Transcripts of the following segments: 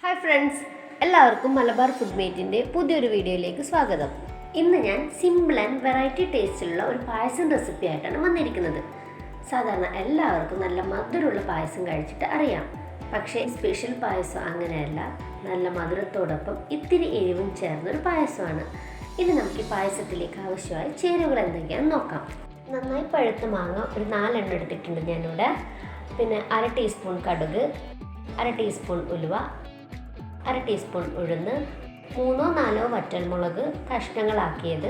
Hi friends, എല്ലാവർക്കും Malabar food മേറ്റിൻ്റെ പുതിയൊരു വീഡിയോയിലേക്ക് സ്വാഗതം. ഇന്ന് ഞാൻ സിമ്പിൾ ആൻഡ് വെറൈറ്റി ടേസ്റ്റിലുള്ള ഒരു പായസം റെസിപ്പി ആയിട്ടാണ് വന്നിരിക്കുന്നത്. സാധാരണ എല്ലാവർക്കും നല്ല മധുരമുള്ള പായസം കഴിച്ചിട്ട് അറിയാം. പക്ഷേ സ്പെഷ്യൽ പായസം അങ്ങനെയല്ല, നല്ല മധുരത്തോടൊപ്പം ഇത്തിരി എരിവും ചേർന്നൊരു പായസമാണ്. ഇനി നമുക്ക് ഈ പായസത്തിലേക്ക് ആവശ്യമായ ചേരുവകൾ എന്തൊക്കെയാണെന്ന് നോക്കാം. നന്നായി പഴുത്ത മാങ്ങ ഒരു 4 എണ്ണം എടുത്തിട്ടുണ്ട് ഞാനിവിടെ. പിന്നെ 1/2 ടീസ്പൂൺ കടുക്, 1/2 ടീസ്പൂൺ ഉലുവ, 1/2 ടീസ്പൂൺ ഉഴുന്ന്, 3-4 വറ്റൽമുളക് കഷ്ണങ്ങളാക്കിയത്,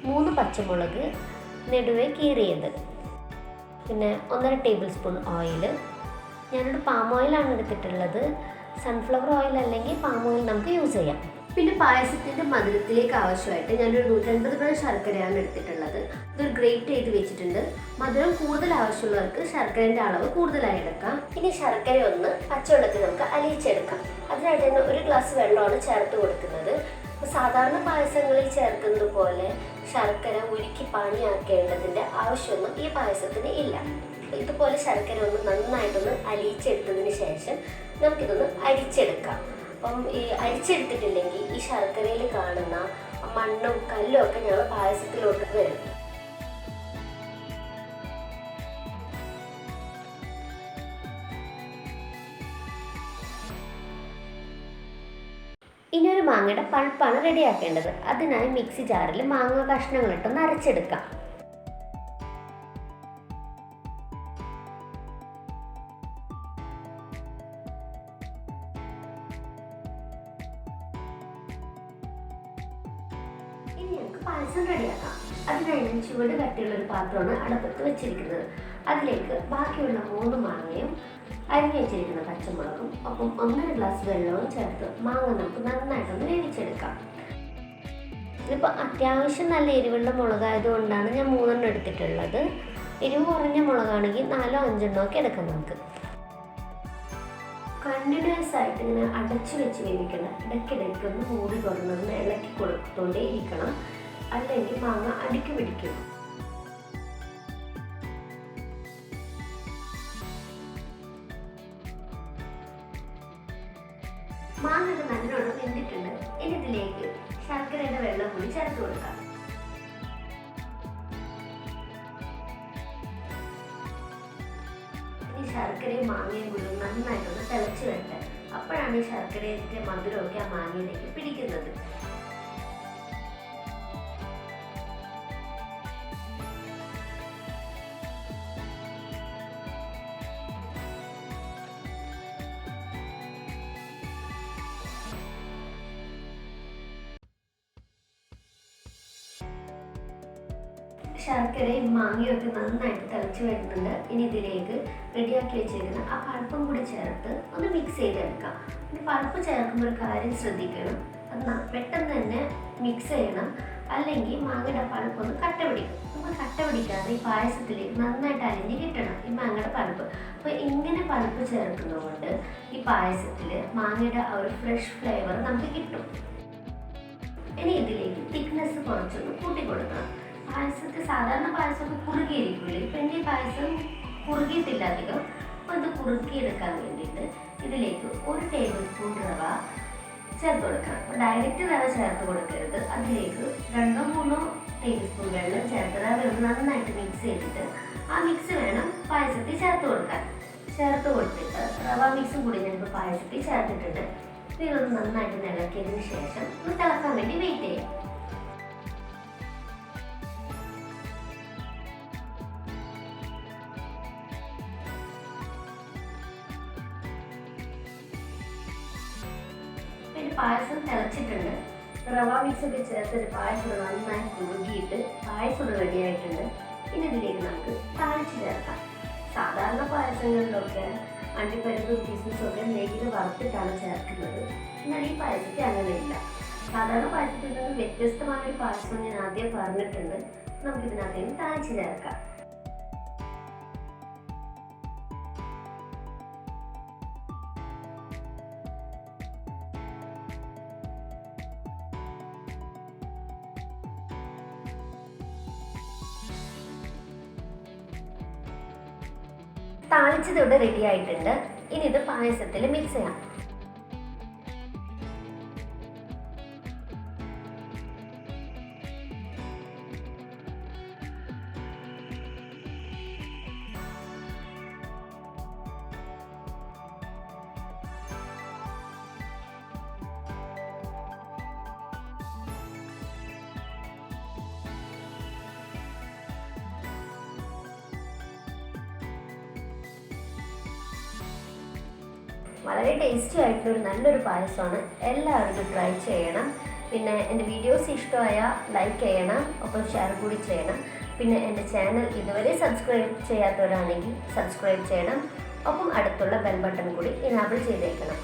3 പച്ചമുളക് നെടുവെ കീറിയത്, പിന്നെ 1.5 ടേബിൾ സ്പൂൺ ഓയിൽ. ഞാനിവിടെ പാം ഓയിലാണ് എടുത്തിട്ടുള്ളത്. സൺഫ്ലവർ ഓയിൽ അല്ലെങ്കിൽ പാം ഓയിൽ നമുക്ക് യൂസ് ചെയ്യാം. പിന്നെ പായസത്തിൻ്റെ മധുരത്തിലേക്ക് ആവശ്യമായിട്ട് ഞാനൊരു 150 ഗ്രാം ശർക്കരയാണ് എടുത്തിട്ടുള്ളത്. ഇതൊരു ഗ്രേറ്റ് ചെയ്ത് വെച്ചിട്ടുണ്ട്. മധുരം കൂടുതൽ ആവശ്യമുള്ളവർക്ക് ശർക്കരേൻ്റെ അളവ് കൂടുതലായി എടുക്കാം. ഇനി ശർക്കര ഒന്ന് പച്ചവെള്ളത്തിൽ നമുക്ക് അലിയിച്ചെടുക്കാം. അതിനായിട്ട് തന്നെ 1 ഗ്ലാസ് വെള്ളമാണ് ചേർത്ത് കൊടുക്കുന്നത്. സാധാരണ പായസങ്ങളിൽ ചേർക്കുന്നത് പോലെ ശർക്കര ഉരുക്കി പാനിയാക്കേണ്ടതിൻ്റെ ആവശ്യമൊന്നും ഈ പായസത്തിന് ഇല്ല. ഇതുപോലെ ശർക്കര ഒന്ന് നന്നായിട്ടൊന്ന് അലിയിച്ചെടുത്തതിന് ശേഷം നമുക്കിതൊന്ന് അരിച്ചെടുക്കാം. അപ്പം ഈ അരിച്ചെടുത്തിട്ടില്ലെങ്കിൽ ഈ ശർക്കരയിൽ കാണുന്ന മണ്ണും കല്ലും ഒക്കെ ഞങ്ങൾ പായസത്തിലോട്ട് വരും. ഇനിയൊരു മാങ്ങയുടെ പൾപ്പാണ് റെഡിയാക്കേണ്ടത്. അതിനായി മിക്സി ജാറിൽ മാങ്ങ കഷ്ണങ്ങളിട്ടൊന്ന് അരച്ചെടുക്കാം. ഇനി നമുക്ക് പായസം റെഡിയാക്കാം. അതിനായി ഞാൻ ചുവട് കട്ടിയുള്ളൊരു പാത്രമാണ് അടുപ്പത്ത് വെച്ചിരിക്കുന്നത്. അതിലേക്ക് ബാക്കിയുള്ള 3 മാങ്ങയും അരിഞ്ഞു വെച്ചിരിക്കുന്ന പച്ചമുളകും ഒപ്പം 1.5 ഗ്ലാസ് വെള്ളവും ചേർത്ത് മാങ്ങ നമുക്ക് നന്നായിട്ടൊന്ന് വേവിച്ചെടുക്കാം. ഇതിപ്പോൾ അത്യാവശ്യം നല്ല എരിവുള്ള മുളകായതുകൊണ്ടാണ് ഞാൻ 3 എണ്ണം എടുത്തിട്ടുള്ളത്. എരിവ് കുറഞ്ഞ മുളകാണെങ്കിൽ 4-5 ഒക്കെ എടുക്കാം നമുക്ക്. കണ്ടിന്യൂസ് ആയിട്ട് ഇങ്ങനെ അടച്ചു വെച്ച് വേവിക്കണം. ഇടയ്ക്കിടയ്ക്ക് ഒന്ന് മൂടി തുറന്നൊന്ന് ഇളക്കി കൊടുത്തോണ്ടേ ഇരിക്കണം, അല്ലെങ്കിൽ മാങ്ങ അടിക്ക് പിടിക്കും. മാങ്ങ നല്ലോണം വെന്തിട്ടുണ്ട്. ഇനി ഇതിലേക്ക് ശർക്കരയുടെ വെള്ളം കൂടി ചേർത്ത് കൊടുക്കാം. ഈ ശർക്കരയും മാങ്ങയും കൂടി നന്നായിട്ടൊന്ന് തിളച്ച് വരട്ടെ. അപ്പോഴാണ് ഈ ശർക്കരയുടെ മധുരമൊക്കെ ആ മാങ്ങയിലേക്ക് പിടിക്കുന്നത്. ശർക്കരയും മാങ്ങയും ഒക്കെ നന്നായിട്ട് തിളച്ച് വരുന്നുണ്ട്. ഇനി ഇതിലേക്ക് റെഡിയാക്കി വെച്ചിരിക്കുന്ന ആ പൾപ്പും കൂടി ചേർത്ത് ഒന്ന് മിക്സ് ചെയ്തെടുക്കാം. ഇനി പൾപ്പ് ചേർക്കുമ്പോൾ ഒരു കാര്യം ശ്രദ്ധിക്കണം, അത് പെട്ടെന്ന് തന്നെ മിക്സ് ചെയ്യണം, അല്ലെങ്കിൽ മാങ്ങയുടെ പൾപ്പ് ഒന്ന് കട്ട പിടിക്കും. നമുക്ക് കട്ട പിടിക്കാതെ ഈ പായസത്തിലേക്ക് നന്നായിട്ട് അരിഞ്ഞ് കിട്ടണം ഈ മാങ്ങയുടെ പൾപ്പ്. അപ്പോൾ ഇങ്ങനെ പൾപ്പ് ചേർക്കുന്നതുകൊണ്ട് ഈ പായസത്തിൽ മാങ്ങയുടെ ആ ഒരു ഫ്രഷ് ഫ്ലേവർ നമുക്ക് കിട്ടും. ഇനി ഇതിലേക്ക് തിക്നെസ് കുറച്ചൊന്ന് കൂട്ടി കൊടുക്കണം. പായസത്തിൽ സാധാരണ പായസമൊക്കെ കുറുകിയിരിക്കില്ലേ, ഇപ്പം എൻ്റെ പായസം കുറുകിയിട്ടില്ല അധികം. അപ്പോൾ ഇത് കുറുക്കിയെടുക്കാൻ വേണ്ടിയിട്ട് ഇതിലേക്ക് 1 ടേബിൾ സ്പൂൺ റവ ചേർത്ത് കൊടുക്കണം. അപ്പോൾ ഡയറക്റ്റ് റവ ചേർത്ത് കൊടുക്കരുത്. അതിലേക്ക് 2-3 ടേബിൾ സ്പൂൺ വെള്ളം ചേർത്ത് റവ ഒന്ന് നന്നായിട്ട് മിക്സ് ചെയ്തിട്ട് ആ മിക്സ് വേണം പായസത്തിൽ ചേർത്ത് കൊടുക്കാൻ. ചേർത്ത് കൊടുത്തിട്ട് റവ മിക്സും കൂടി ഞാനിപ്പോൾ പായസത്തിൽ ചേർത്തിട്ടുണ്ട്. ഇതൊന്ന് നന്നായിട്ട് ഇളക്കിയതിന് ശേഷം ഒന്ന് തിളക്കാൻ വേണ്ടി വെയിറ്റ് ചെയ്യാം. പിന്നെ പായസം തിളച്ചിട്ടുണ്ട്. റവ മിക്സ് ഒക്കെ ചേർത്തൊരു പായസം നന്നായി കുറുകിയിട്ട് പായസം റെഡി ആയിട്ടുണ്ട്. ഇനി ഇതിലേക്ക് നമുക്ക് താളിച്ച് ചേർക്കാം. സാധാരണ പായസങ്ങളിലൊക്കെ അണ്ടിപ്പരിപ്പും കിസ്മിസും ഒക്കെ നെയ്യിൽ വറുത്തിട്ടാണ് ചേർക്കുന്നത്. എന്നാൽ ഈ പായസത്തിൽ അങ്ങനെയില്ല. സാധാരണ പായസത്തിൽ നിന്ന് വ്യത്യസ്തമായ ഒരു പായസം ഞാൻ ആദ്യം പറഞ്ഞിട്ടുണ്ട്. നമുക്കിതിനകത്തേക്ക് താളിച്ച് ചേർക്കാം. താളിച്ചത് ഇവിടെ റെഡി ആയിട്ടുണ്ട്. ഇനി ഇത് പായസത്തിൽ മിക്സ് ചെയ്യാം. വളരെ ടേസ്റ്റി ആയിട്ടുള്ളൊരു നല്ലൊരു പായസമാണ്. എല്ലാവരും ട്രൈ ചെയ്യണം. പിന്നെ എൻ്റെ വീഡിയോസ് ഇഷ്ടമായാൽ ലൈക്ക് ചെയ്യണം, ഒപ്പം ഷെയർ കൂടി ചെയ്യണം. പിന്നെ എൻ്റെ ചാനൽ ഇതുവരെ സബ്സ്ക്രൈബ് ചെയ്യാത്തവരാണെങ്കിൽ സബ്സ്ക്രൈബ് ചെയ്യണം, ഒപ്പം അടുത്തുള്ള ബെൽ ബട്ടൺ കൂടി എനാബിൾ ചെയ്തേക്കണം.